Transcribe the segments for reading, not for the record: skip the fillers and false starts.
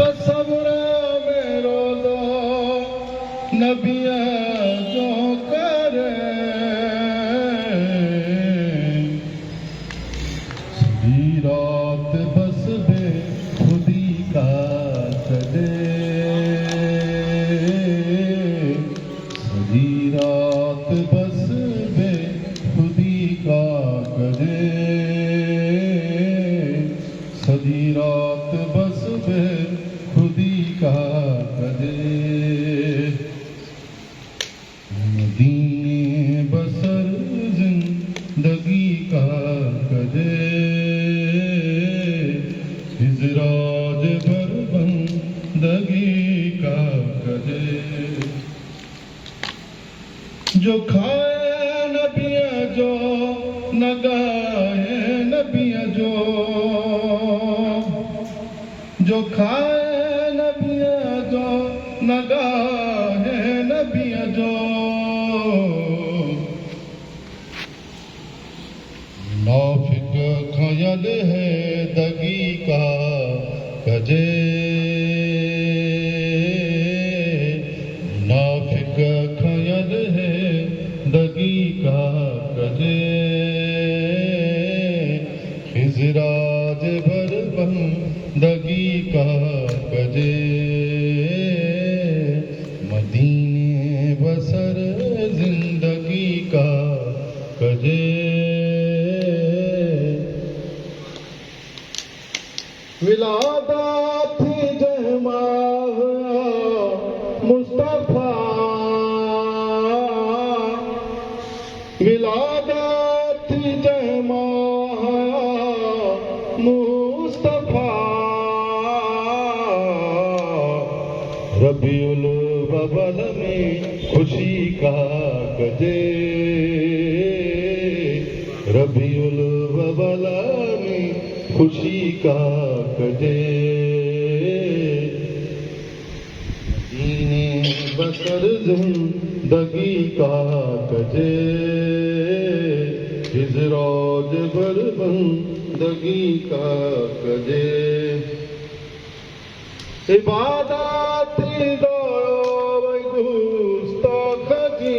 तस्वुर में रोज़ो नबिया जो करे सजी रात बस बे खुदी का करे सजी रात बस बे खुदी का करे सजी रात बस बे खुदी का करे मदीने बसर जिंदगी का करे हिजराज भर बंदगी का करे जो खाए नबिया जो न गाए नबिया जो खाए नबिया जो न गाए नबिया जो नाफिक खयल है दगी का कजे नाफिक खयल है दगी का कजे खिजराज भर बंदगी का कजे मदीने बसर जिंदगी का कजे विलादत जहमाह मुस्तफा विलादत जहमाह मुस्तफा रबीउल अव्वल में खुशी का कजे रबीउल अव्वल में खुशी का कजे मदीने बसर जिंदगी का कजे हिजराज भर बंदगी का कजे इबादत दो गुस्ताख की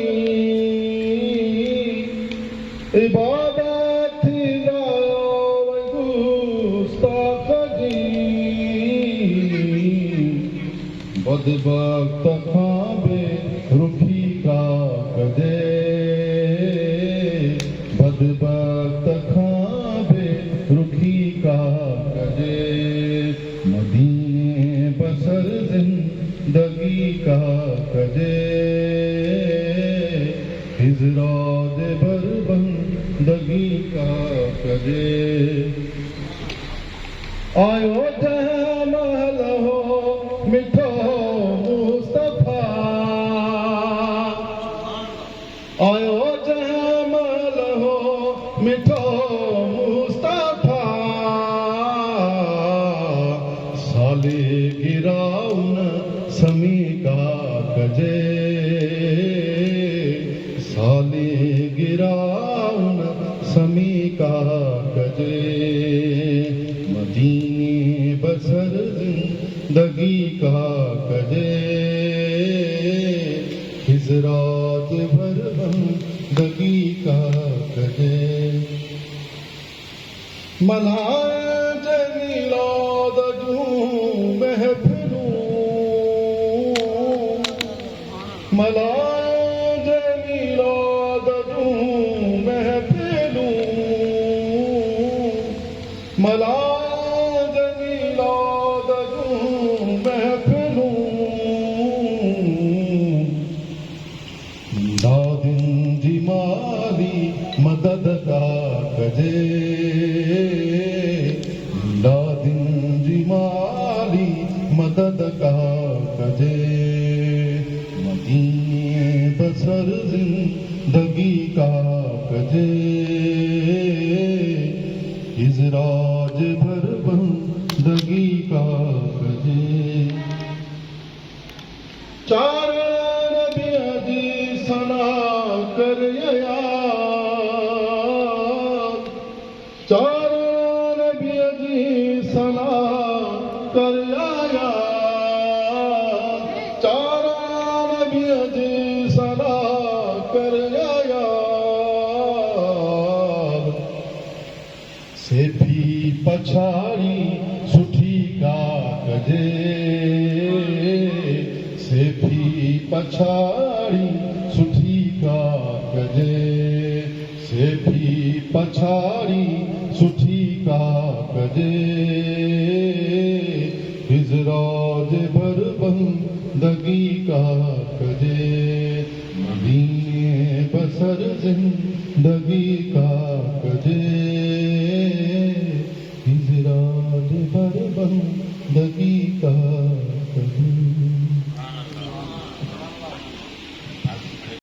इबादत बदबख्त खाबे रुखी का कजे बदबख्त खाबे रुखी का कजे मदीने बसर जिंदगी का कजे हिजराज भर बंदगी का कजे आयो जहाँ महल हो मिठो मुस्तफा आयो जहाँ महल हो मिठो मुस्तफा साले गिराउन समी का कजे साले गिराउन समी का कजे मदीने बसर जिंदगी का कजे हिजरात भर बंदगी का कजे मनाए जमीलाद जूं महफिलूं मनाए जमीलाद जूं महफिलूं मला मदद का कजे दादिन जिमाली मदद का कजे मदीने बसर जिंदगी का कजे हिजराज भर बंदगी का कजे चार नबिया जी सना कर चार नबिया जी सना कर आया चारा नबिया जी सलाह कर आया से भी पछाड़ी सुठी का कजे से भी पछाड़ी सुठी का कजे से भी पछाड़ी सुठी का कजे हिजराज भर बंदगी का कजे मदीने बसर जिंदगी का कजे